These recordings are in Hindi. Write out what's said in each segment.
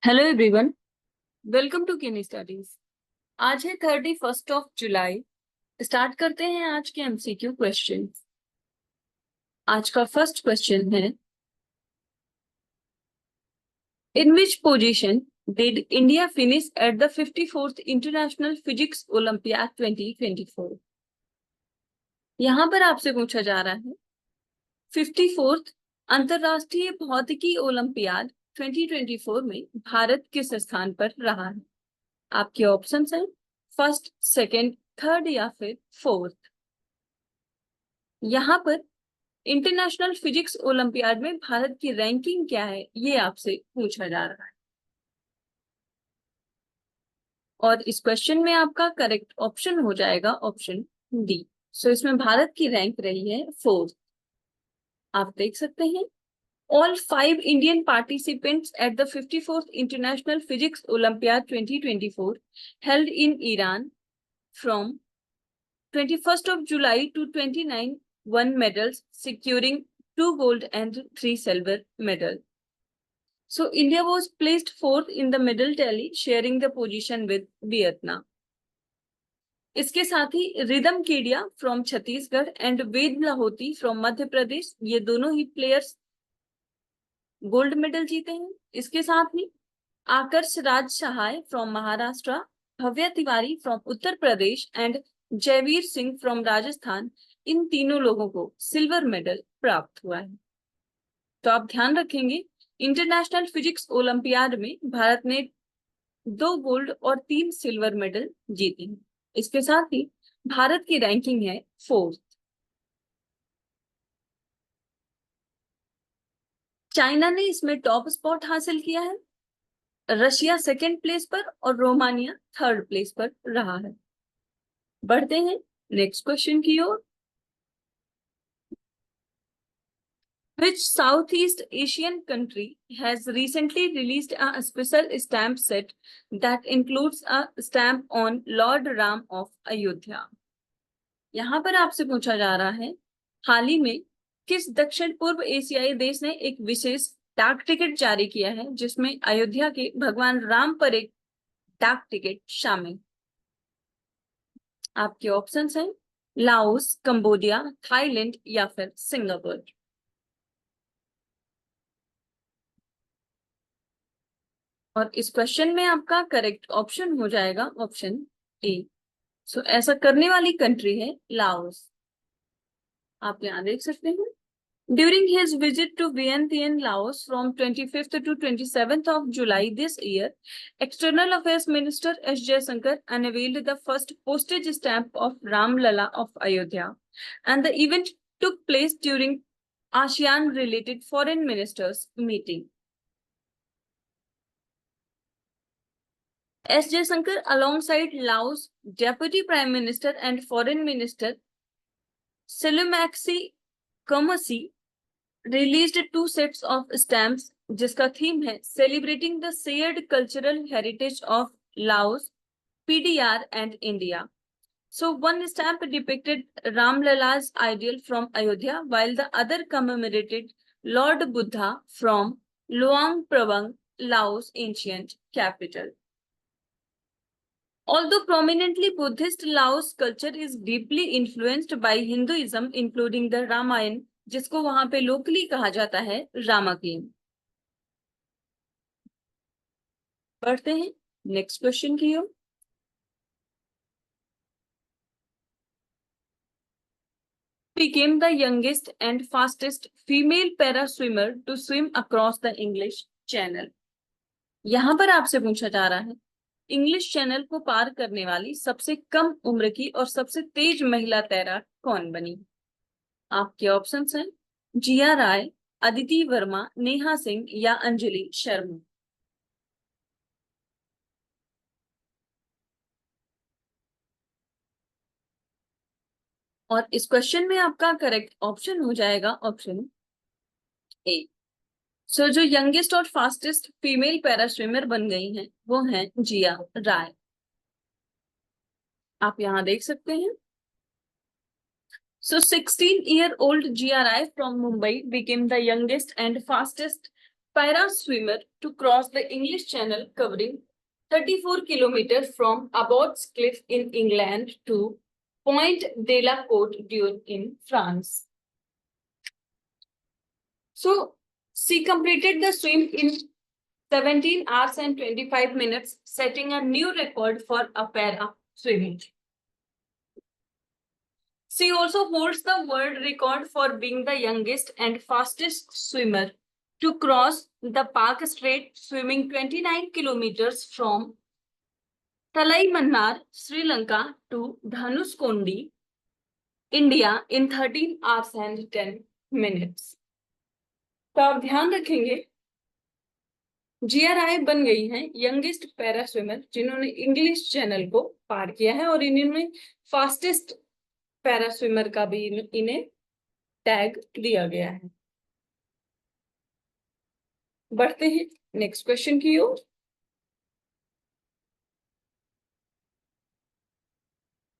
हेलो एवरीवन, वेलकम टू केनी स्टडीज। आज है 31 जुलाई। स्टार्ट करते हैं आज के एमसीक्यू क्वेश्चन। आज का फर्स्ट क्वेश्चन है, in which position did India finish at the 54th international physics olympiad 2024। यहाँ पर आपसे पूछा जा रहा है 54th अंतरराष्ट्रीय भौतिकी ओलंपियाड 2024 में भारत किस स्थान पर रहा है। आपके ऑप्शंस हैं फर्स्ट, सेकंड, थर्ड या फिर फोर्थ। यहाँ पर इंटरनेशनल फिजिक्स ओलंपियाड में भारत की रैंकिंग क्या है, ये आपसे पूछा जा रहा है। और इस क्वेश्चन में आपका करेक्ट ऑप्शन हो जाएगा ऑप्शन डी। सो इसमें भारत की रैंक रही है फोर्थ। आप देख सकते हैं, all 5 Indian participants at the 54th International Physics Olympiad 2024 held in Iran from 21st of July to 29 won medals, securing 2 gold and 3 silver medals. So India was placed fourth in the medal tally, sharing the position with Vietnam. इसके साथ ही Ridam Kedia from Chhattisgarh and Ved Lahoti from Madhya Pradesh, ये दोनों ही प्लेयर्स गोल्ड मेडल जीते हैं। इसके साथ ही Aakarsh Raj Sahay from Maharashtra, Bhavya Tiwari from Uttar Pradesh and Jaiveer Singh from Rajasthan, इन तीनों लोगों को सिल्वर मेडल प्राप्त हुआ है। तो आप ध्यान रखेंगे, इंटरनेशनल फिजिक्स ओलंपियाड में भारत ने 2 गोल्ड और 3 सिल्वर मेडल जीते हैं। इसके साथ ही भारत की रैंकिंग है फोर्थ। चाइना ने इसमें टॉप स्पॉट हासिल किया है, रशिया सेकेंड प्लेस पर और रोमानिया थर्ड प्लेस पर रहा है। बढ़ते हैं नेक्स्ट क्वेश्चन की ओर। Which Southeast Asian country has recently released a special stamp set that includes a stamp on Lord Ram of Ayodhya? यहाँ पर आपसे पूछा जा रहा है, हाल ही में किस दक्षिण पूर्व एशियाई देश ने एक विशेष डाक टिकट जारी किया है जिसमें अयोध्या के भगवान राम पर एक डाक टिकट शामिल। आपके ऑप्शंस हैं लाओस, कंबोडिया, थाईलैंड या फिर सिंगापुर। और इस क्वेश्चन में आपका करेक्ट ऑप्शन हो जाएगा ऑप्शन ए। सो ऐसा करने वाली कंट्री है लाओस। आप यहाँ देख सकते हैं, during his visit to Vientiane Laos from 25th to 27th of July this year, External Affairs Minister S. Jaishankar unveiled the first postage stamp of Ram Lala of Ayodhya, and the event took place during ASEAN-related foreign ministers meeting. S. Jaishankar, alongside Laos Deputy Prime Minister and Foreign Minister Seleumaxi Komasi, released 2 sets of stamps जिसका थीम है Celebrating the Shared Cultural Heritage of Laos, PDR and India. So one stamp depicted Ram Lala's ideal from Ayodhya, while the other commemorated Lord Buddha from Luang Prabang, Laos' ancient capital. Although prominently Buddhist, Laos culture is deeply influenced by Hinduism, including the Ramayana, जिसको वहां पे लोकली कहा जाता है रामायण। बढ़ते हैं नेक्स्ट क्वेश्चन की ओर। Became the youngest and fastest female para swimmer to swim across the English Channel. यहाँ पर आपसे पूछा जा रहा है, इंग्लिश चैनल को पार करने वाली सबसे कम उम्र की और सबसे तेज महिला तैराक कौन बनी। आपके ऑप्शंस हैं जिया राय, अदिति वर्मा, नेहा सिंह या अंजलि शर्मा। और इस क्वेश्चन में आपका करेक्ट ऑप्शन हो जाएगा ऑप्शन ए। सो जो यंगेस्ट और फास्टेस्ट फीमेल पैरा स्विमर बन गई हैं वो हैं जिया राय। आप यहाँ देख सकते हैं, so 16-year-old Jia Rai from Mumbai became the youngest and fastest para swimmer to cross the English Channel covering 34 kilometers from Abbott's Cliff in England to Point de la Côte d'Or in France. So she completed the swim in 17 hours and 25 minutes, setting a new record for a para swimming. She also holds the world record for being the youngest and fastest swimmer to cross the Park Strait, swimming 29 kilometers from Talaimannar, Sri Lanka to Dhanushkondi, India in 13 hours and 10 minutes. तो आप ध्यान रखेंगे GRI बन गई हैं यंगेस्ट पैरा स्विमर जिन्होंने इंग्लिश चैनल को पार किया है और इन्हें फास्टेस्ट पैरा स्विमर का भी इन्हें टैग दिया गया है। बढ़ते हैं नेक्स्ट क्वेश्चन की ओर।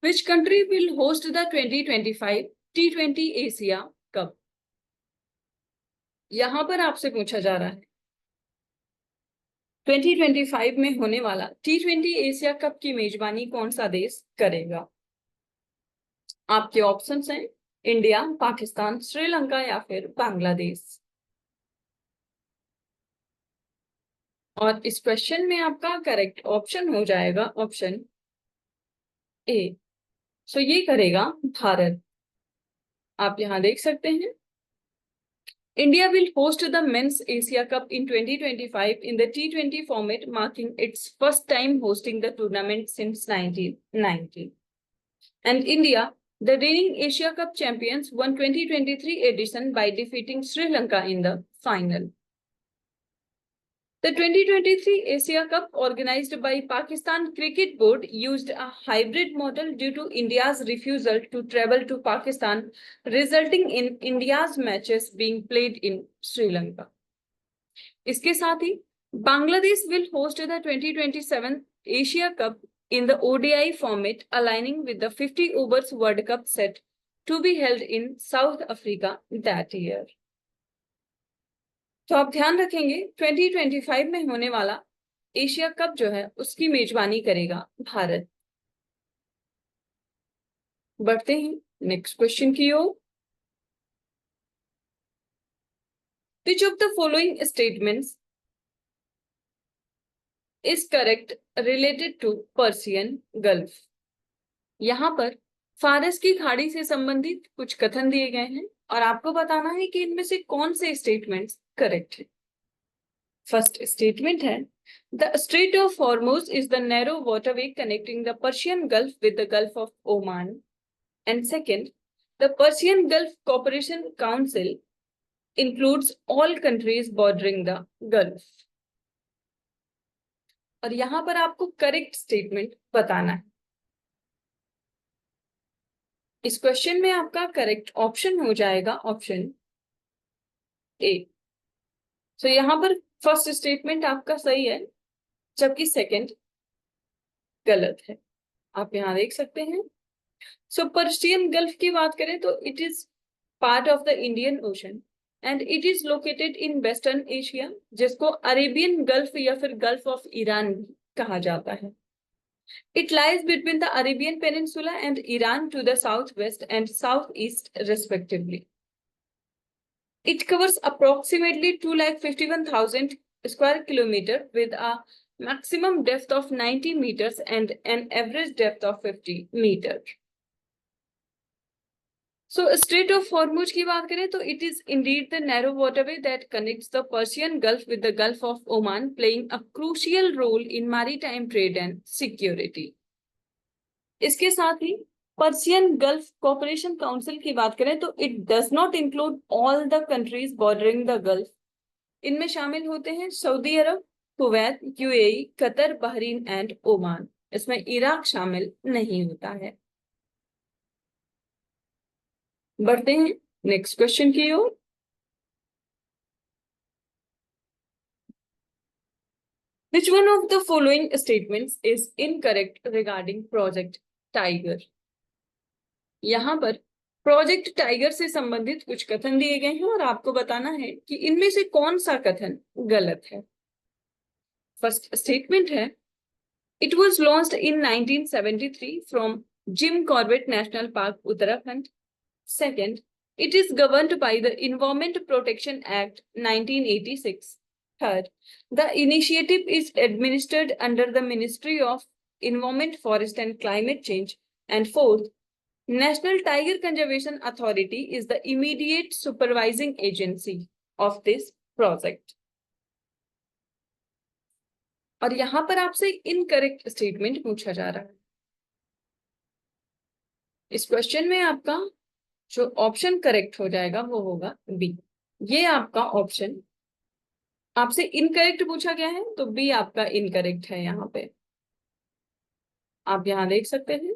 Which country will host the 2025 T20 Asia cup? यहां पर आपसे पूछा जा रहा है 2025 में होने वाला T20 एशिया कप की मेजबानी कौन सा देश करेगा? आपके ऑप्शंस हैं इंडिया, पाकिस्तान, श्रीलंका या फिर बांग्लादेश। और इस क्वेश्चन में आपका करेक्ट ऑप्शन हो जाएगा ऑप्शन ए। सो ये करेगा भारत। आप यहां देख सकते हैं India will host the Men's Asia Cup in 2025 in the T20 format, marking its first time hosting the tournament since 1990. And India, the reigning Asia Cup champions, won 2023 edition by defeating Sri Lanka in the final. The 2023 Asia Cup, organized by Pakistan Cricket Board, used a hybrid model due to India's refusal to travel to Pakistan, resulting in India's matches being played in Sri Lanka. इसके साथ ही Bangladesh will host the 2027 Asia Cup in the ODI format, aligning with the 50 overs World Cup set to be held in South Africa that year. तो आप ध्यान रखेंगे 2025 में होने वाला एशिया कप जो है उसकी मेजबानी करेगा भारत। बढ़ते हैं नेक्स्ट क्वेश्चन की ओर। Which of the following statements is correct related to Persian Gulf? यहाँ पर फारस की खाड़ी से संबंधित कुछ कथन दिए गए हैं और आपको बताना है कि इनमें से कौन से स्टेटमेंट्स करेक्ट है। फर्स्ट स्टेटमेंट है the straight of Hormuz is the narrow waterway connecting the Persian gulf with the gulf of Oman. And second, the Persian gulf cooperation council includes all countries bordering the Gulf. और यहां पर आपको करेक्ट स्टेटमेंट बताना है। इस क्वेश्चन में आपका करेक्ट ऑप्शन हो जाएगा ऑप्शन ए। सो यहां पर फर्स्ट स्टेटमेंट आपका सही है जबकि सेकंड गलत है। आप यहां देख सकते हैं। सो पर्शियन गल्फ की बात करें तो it is part of the Indian ocean and it is located in western Asia, जिसको अरेबियन गल्फ या फिर गल्फ ऑफ ईरान कहा जाता है। It lies between the Arabian Peninsula and Iran to the southwest and southeast respectively. It covers approximately 251,000 square kilometers with a maximum depth of 90 meters and an average depth of 50 meters. So, Strait of Hormuz की बात करें तो it is indeed the narrow waterway that connects the Persian Gulf with the Gulf of Oman, playing a crucial role in maritime trade and security. इसके साथ ही पर्शियन गल्फ कोऑपरेशन काउंसिल की बात करें तो it does not include all the countries bordering the Gulf. इनमें शामिल होते हैं Saudi Arab, Kuwait, UAE, Qatar, Bahrain and Oman. इसमें इराक शामिल नहीं होता है। बढ़ते हैं नेक्स्ट क्वेश्चन की ओर। Which one of the following statements is incorrect regarding Project Tiger? यहाँ पर प्रोजेक्ट टाइगर से संबंधित कुछ कथन दिए गए हैं और आपको बताना है कि इनमें से कौन सा कथन गलत है। फर्स्ट स्टेटमेंट है, it was launched in 1973 from Jim Corbett national park Uttarakhand. Second, it is governed by the Environment Protection Act 1986. Third, the initiative is administered under the Ministry of Environment, Forest and Climate Change. And fourth, National Tiger Conservation Authority is the immediate supervising agency of this project. और यहां पर आपसे इनकरेक्ट स्टेटमेंट पूछा जा रहा है। इस क्वेश्चन में आपका जो ऑप्शन करेक्ट हो जाएगा वो होगा बी। ये आपका ऑप्शन आपसे इनकरेक्ट पूछा गया है तो बी आपका इनकरेक्ट है। यहाँ पे आप यहाँ देख सकते हैं,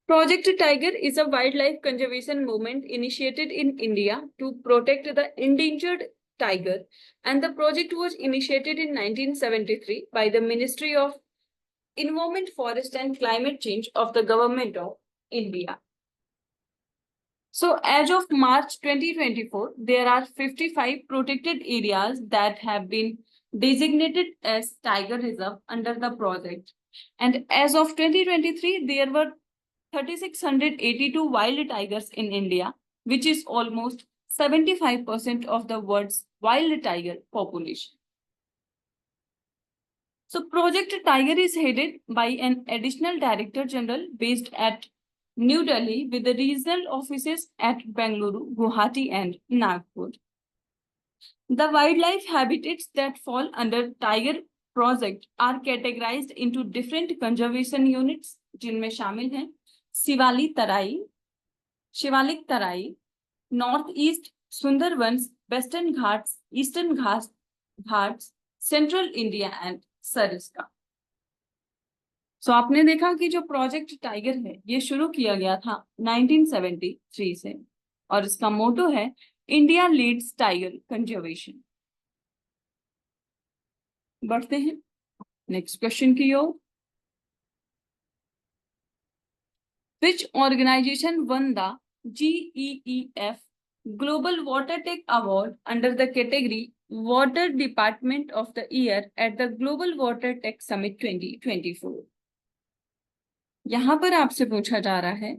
project tiger is a wildlife conservation movement initiated in India to protect the endangered tiger, and the project was initiated in 1973 by the Ministry of Environment, Forest and Climate Change of the Government of India. So as of March 2024, there are 55 protected areas that have been designated as tiger reserve under the project. And as of 2023, there were 3,682 wild tigers in India, which is almost 75% of the world's wild tiger population. So Project Tiger is headed by an additional Director General based at New Delhi with the regional offices at Bengaluru, Guwahati and Nagpur. The wildlife habitats that fall under Tiger Project are categorized into different conservation units, जिनमें शामिल हैं Shivalik Terai, North East Sundarbans, Western Ghats, Eastern Ghats, Central India and Sariska. So आपने देखा कि जो प्रोजेक्ट टाइगर है ये शुरू किया गया था 1973 से और इसका मोटो है इंडिया लीड्स टाइगर कंजर्वेशन। बढ़ते हैं नेक्स्ट क्वेश्चन की ओर। Which organization won the GEEF Global Water Tech Award under the category Water Department of the Year at the Global Water Tech Summit 2024? यहाँ पर आपसे पूछा जा रहा है,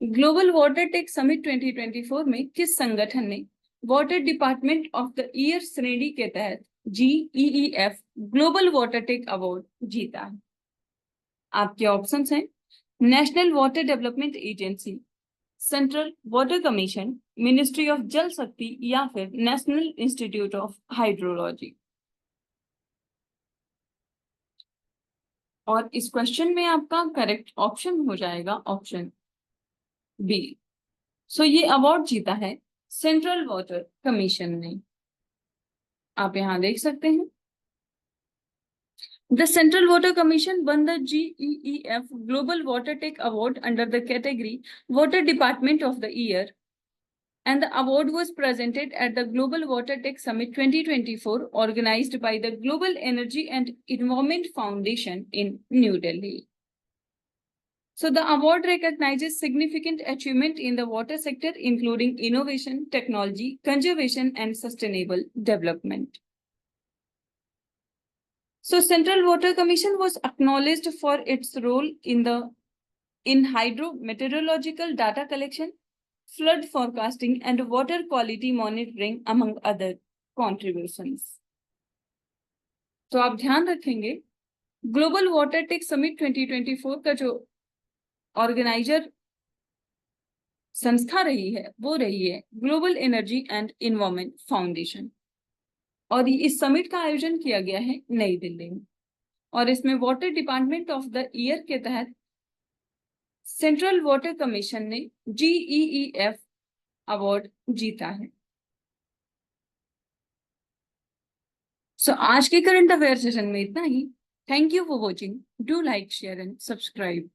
ग्लोबल वाटर टेक समिट 2024 में किस संगठन ने water department of the year श्रेणी के तहत GEEF global water tech award जीता है? आपके ऑप्शंस हैं national water development agency, central water commission, ministry of Jal Shakti या फिर नेशनल इंस्टीट्यूट ऑफ हाइड्रोलॉजी। और इस क्वेश्चन में आपका करेक्ट ऑप्शन हो जाएगा ऑप्शन बी। सो ये अवार्ड जीता है सेंट्रल वाटर कमीशन ने। आप यहां देख सकते हैं, The Central Water Commission won the GEEF Global Water Tech Award under the category Water Department of the Year, and the award was presented at the Global Water Tech Summit 2024 organized by the Global Energy and Environment Foundation in New Delhi. So the award recognizes significant achievement in the water sector, including innovation, technology, conservation, and sustainable development. So Central Water Commission was acknowledged for its role in hydrometeorological data collection, flood forecasting, and water quality monitoring, among other contributions. तो आप ध्यान रखेंगे, ग्लोबल वाटर टेक समिट 2024 का जो ऑर्गेनाइजर संस्था रही है वो रही है global energy and environment foundation, और इस समिट का आयोजन किया गया है नई दिल्ली में, और इसमें water department of the year के तहत सेंट्रल वाटर कमीशन ने GEEF अवार्ड जीता है। सो आज के करंट अफेयर सेशन में इतना ही। Thank you for watching. Do like, share and subscribe.